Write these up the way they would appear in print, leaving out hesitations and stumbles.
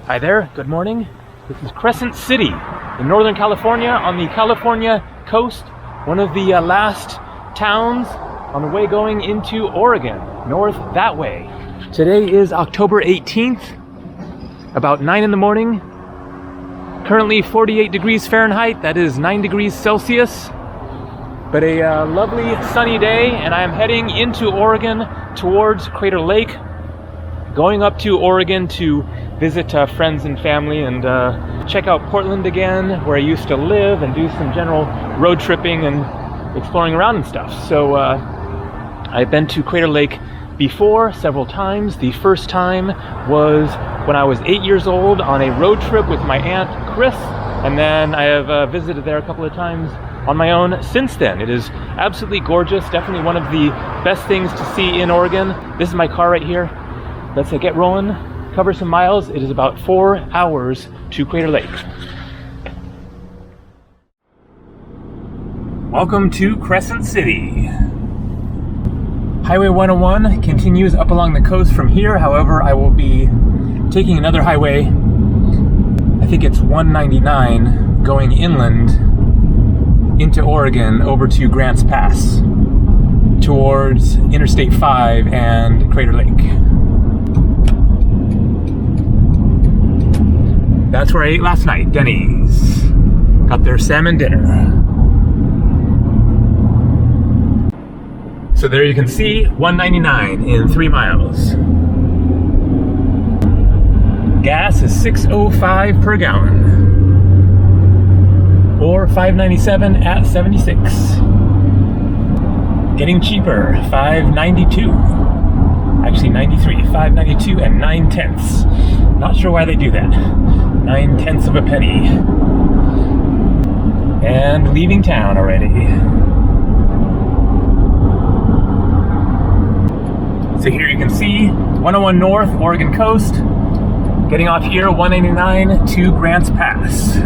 Hi there, good morning. This is Crescent City in Northern California on the California coast, one of the last towns on the way going into Oregon, north that way. Today is October 18th, about 9 in the morning. Currently 48 degrees Fahrenheit, that is 9 degrees Celsius. But a lovely sunny day, and I am heading into Oregon towards Crater Lake, going up to Oregon to visit friends and family and check out Portland again, where I used to live, and do some general road tripping and exploring around and stuff. So I've been to Crater Lake before several times. The first time was when I was 8 years old on a road trip with my aunt Chris, and then I have visited there a couple of times on my own since then. It is absolutely gorgeous, definitely one of the best things to see in Oregon. This is my car right here. Let's get rolling, cover some miles. It is about 4 hours to Crater Lake. Welcome to Crescent City. Highway 101 continues up along the coast from here. However, I will be taking another highway. I think it's 199 going inland into Oregon over to Grants Pass towards Interstate 5 and Crater Lake. That's where I ate last night, Denny's. Got their salmon dinner. So there you can see 199 in 3 miles. Gas is $6.05 per gallon. Or $5.97 at 76. Getting cheaper, $5.92. Actually 93, $5.92 and 9/10. Not sure why they do that. 9/10 of a penny. And leaving town already. So here you can see 101 North, Oregon coast. Getting off here, 199 to Grants Pass.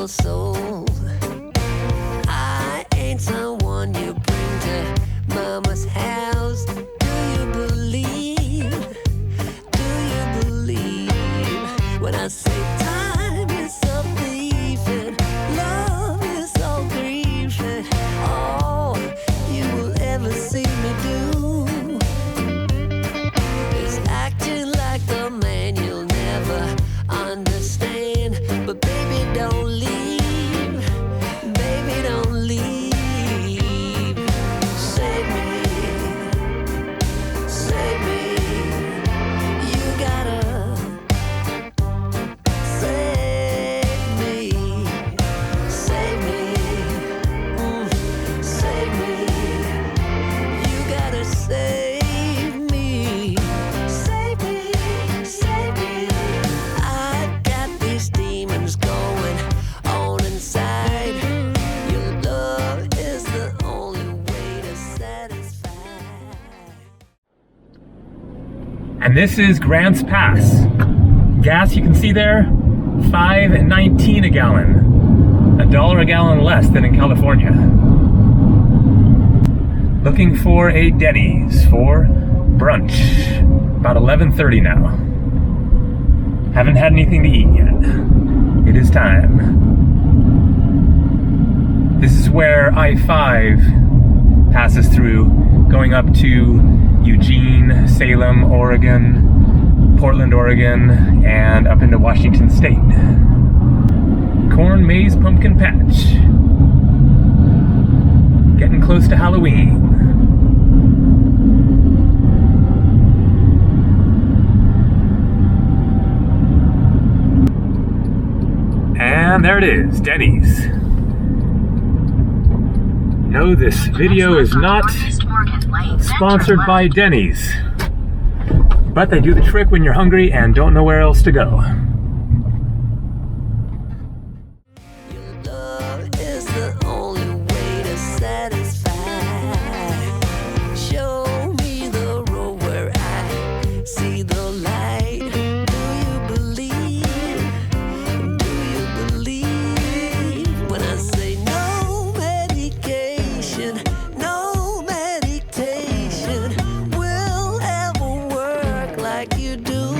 Soul. I ain't someone you bring to mama's house. Do you believe? Do you believe when I say time is so thief and love is so grief and all you will ever see me do is acting like the man you'll never understand. But baby, don't leave. Baby, don't leave. Save me. Save me. You gotta save me. Save me. Save me. You gotta save me. Save me. Save me. I've got these demons going on inside. Your love is the only way to satisfy. And this is Grants Pass. Gas, you can see there, $5.19 a gallon. $1 a gallon less than in California. Looking for a Denny's for brunch. About 11:30 now. Haven't had anything to eat yet. It is time. This is where I-5 passes through, going up to Eugene, Salem, Oregon, Portland, Oregon, and up into Washington State. Corn Maze Pumpkin Patch. Getting close to Halloween. And there it is, Denny's. No, this video is not sponsored by Denny's. but they do the trick when you're hungry and don't know where else to go. Your love is the only way to satisfy. Show me the road where I see the light. Do you believe? Do you believe when I say no medication, no meditation will ever work like you do?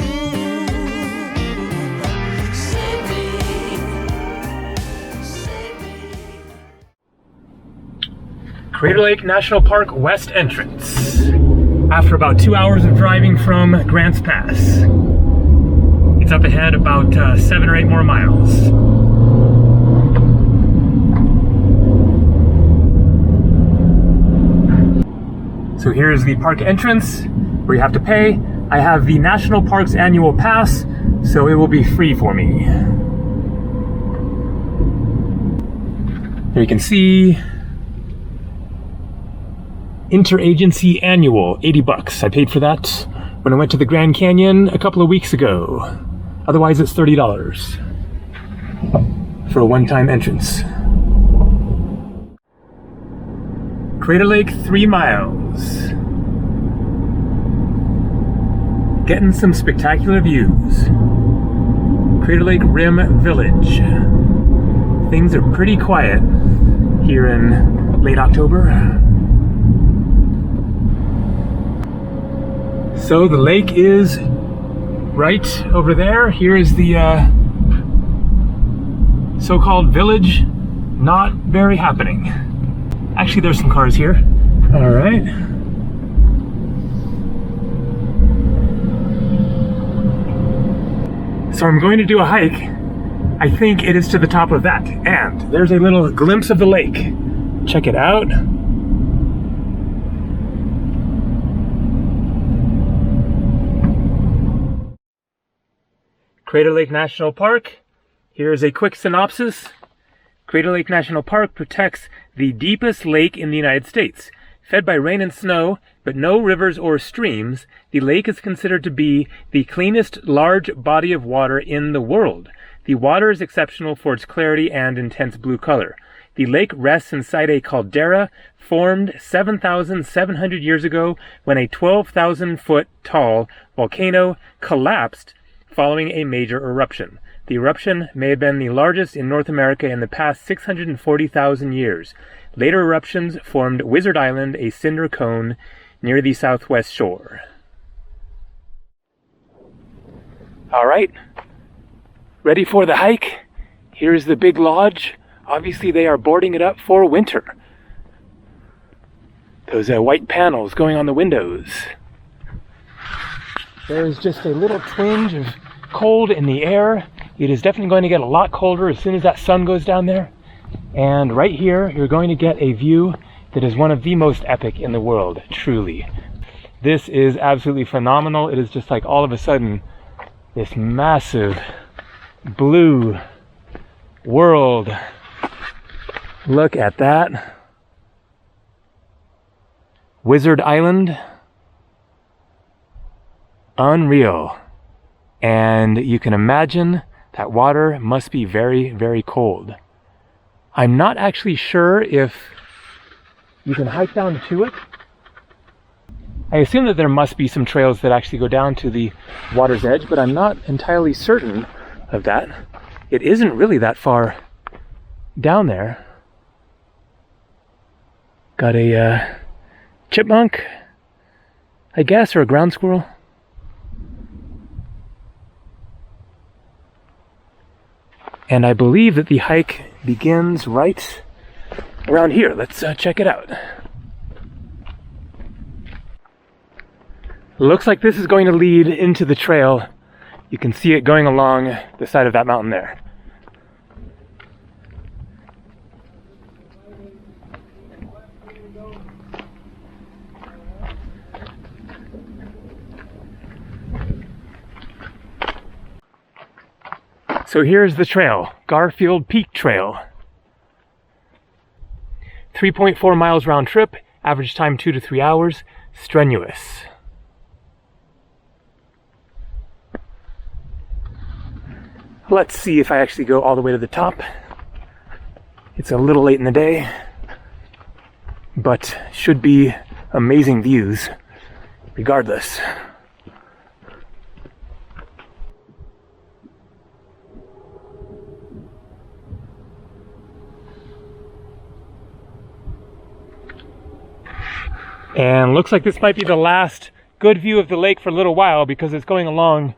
Save me, save me. Crater Lake National Park West entrance. After about 2 hours of driving from Grants Pass. It's up ahead about 7 or 8 more miles. So here's the park entrance where you have to pay. I have the National Park's annual pass, so it will be free for me. Here you can see Interagency Annual, 80 bucks. I paid for that when I went to the Grand Canyon a couple of weeks ago. Otherwise it's $30 for a one-time entrance. Crater Lake, 3 miles. Getting some spectacular views. Crater Lake Rim Village. Things are pretty quiet here in late October. So the lake is right over there. Here is the so-called village. Not very happening. Actually, there's some cars here. All right. So I'm going to do a hike. I think it is to the top of that. And there's a little glimpse of the lake. Check it out. Crater Lake National Park. Here is a quick synopsis. Crater Lake National Park protects the deepest lake in the United States. Fed by rain and snow, but no rivers or streams, the lake is considered to be the cleanest large body of water in the world. The water is exceptional for its clarity and intense blue color. The lake rests inside a caldera formed 7,700 years ago when a 12,000-foot tall volcano collapsed following a major eruption. The eruption may have been the largest in North America in the past 640,000 years. Later eruptions formed Wizard Island, a cinder cone near the southwest shore. All right, ready for the hike? Here's the big lodge. Obviously they are boarding it up for winter. Those white panels going on the windows. There's just a little twinge of cold in the air. It is definitely going to get a lot colder as soon as that sun goes down there. And right here, you're going to get a view that is one of the most epic in the world, truly. This is absolutely phenomenal. It is just like all of a sudden, this massive blue world. Look at that. Wizard Island. Unreal. And you can imagine that water must be very, very cold. I'm not actually sure if you can hike down to it. I assume that there must be some trails that actually go down to the water's edge, but I'm not entirely certain of that. It isn't really that far down there. Got a chipmunk, I guess, or a ground squirrel. And I believe that the hike begins right around here. Let's check it out. Looks like this is going to lead into the trail. You can see it going along the side of that mountain there. So here's the trail, Garfield Peak Trail. 3.4 miles round trip, average time 2 to 3 hours, strenuous. Let's see if I actually go all the way to the top. It's a little late in the day, but should be amazing views regardless. And looks like this might be the last good view of the lake for a little while because it's going along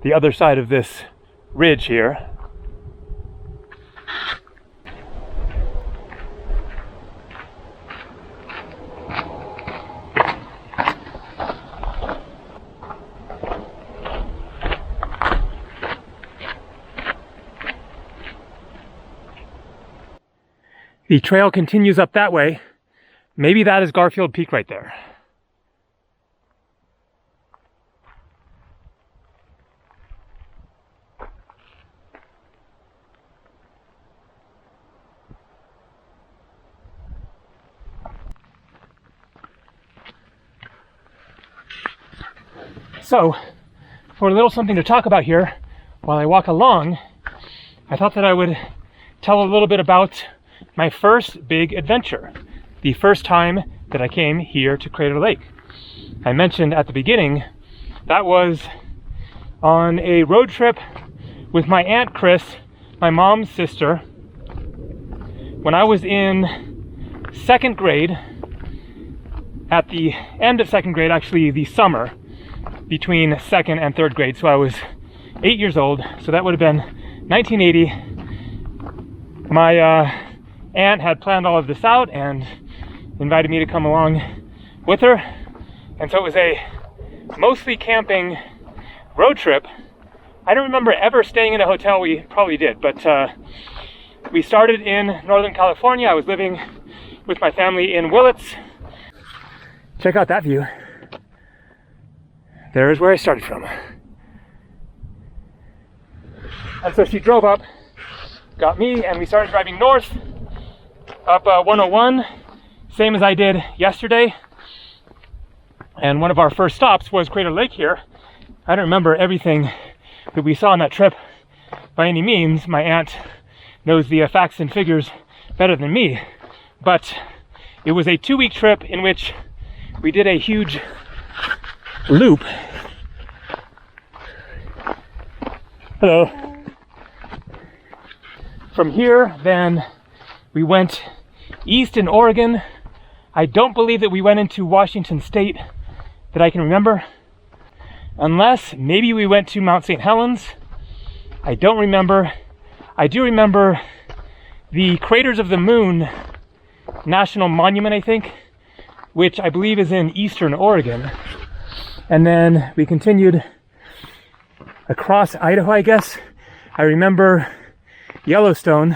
the other side of this ridge here. The trail continues up that way. Maybe that is Garfield Peak right there. So, for a little something to talk about here while I walk along, I thought that I would tell a little bit about my first big adventure. The first time that I came here to Crater Lake. I mentioned at the beginning that was on a road trip with my Aunt Chris, my mom's sister, when I was in second grade, at the end of second grade, actually the summer between second and third grade. So I was 8 years old, so that would have been 1980. My aunt had planned all of this out and invited me to come along with her, and so it was a mostly camping road trip. I don't remember ever staying in a hotel. We probably did, but we started in Northern California. I was living with my family in Willits. Check out that view. There is where I started from. And so she drove up, got me, and we started driving north up 101. Same as I did yesterday. And one of our first stops was Crater Lake here. I don't remember everything that we saw on that trip by any means. My aunt knows the facts and figures better than me. But it was a 2-week trip in which we did a huge loop. Hello. From here, then we went east in Oregon. I don't believe that we went into Washington State that I can remember, unless maybe we went to Mount St. Helens. I don't remember. I do remember the Craters of the Moon National Monument, I think, which I believe is in eastern Oregon. And then we continued across Idaho, I guess. I remember Yellowstone,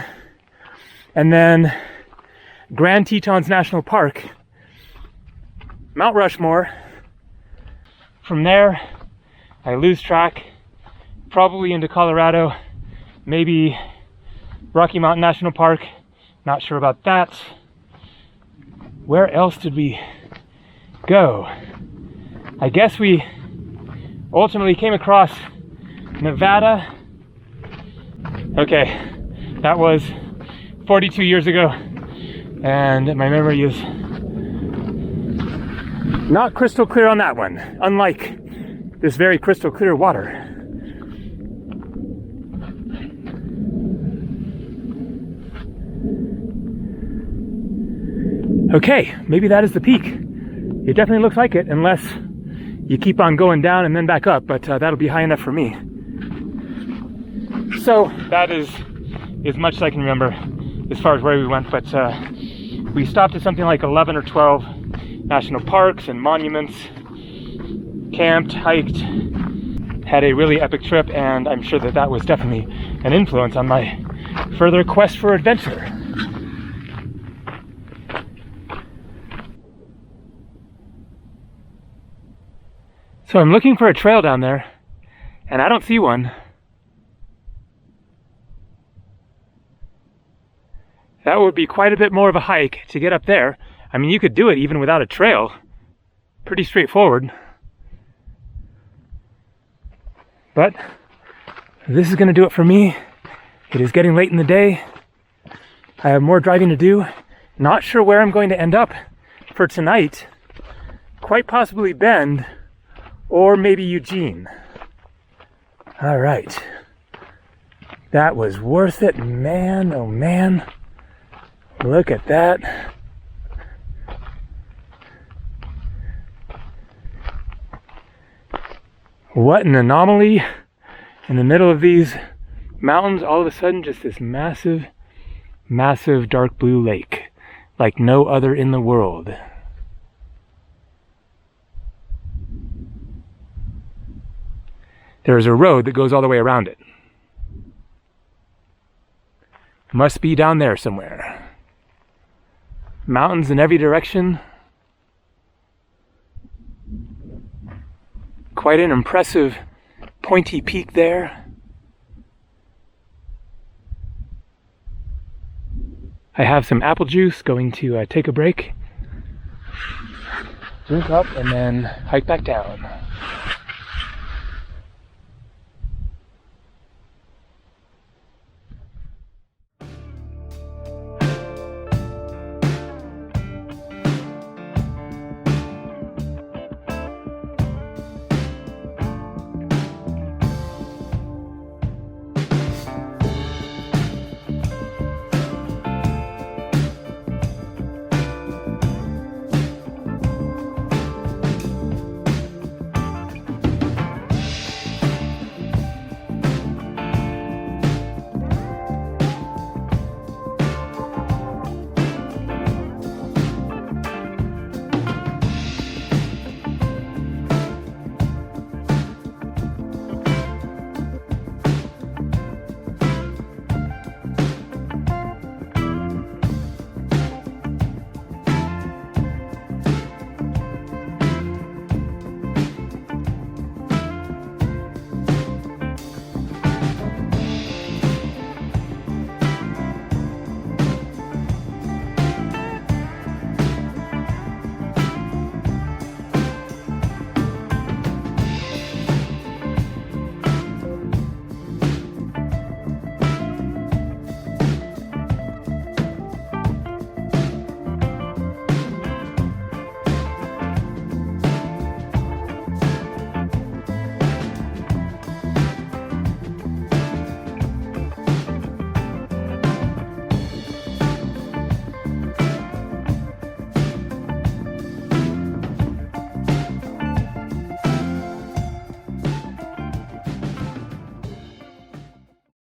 and then Grand Tetons National Park, Mount Rushmore. From there, I lose track, probably into Colorado, maybe Rocky Mountain National Park, not sure about that. Where else did we go? I guess we ultimately came across Nevada. Okay, that was 42 years ago. And my memory is not crystal clear on that one, unlike this very crystal clear water. Okay, maybe that is the peak. It definitely looks like it, unless you keep on going down and then back up, but that'll be high enough for me. So that is as much as I can remember as far as where we went, but we stopped at something like 11 or 12 national parks and monuments, camped, hiked, had a really epic trip, and I'm sure that that was definitely an influence on my further quest for adventure. So I'm looking for a trail down there, and I don't see one. That would be quite a bit more of a hike to get up there. I mean, you could do it even without a trail. Pretty straightforward. But this is going to do it for me. It is getting late in the day. I have more driving to do. Not sure where I'm going to end up for tonight. Quite possibly Bend or maybe Eugene. All right. That was worth it, man. Oh man. Look at that. What an anomaly. In the middle of these mountains, all of a sudden, just this massive, massive dark blue lake, like no other in the world. There's a road that goes all the way around it. Must be down there somewhere. Mountains in every direction. Quite an impressive pointy peak there. I have some apple juice, going to take a break, drink up, and then hike back down.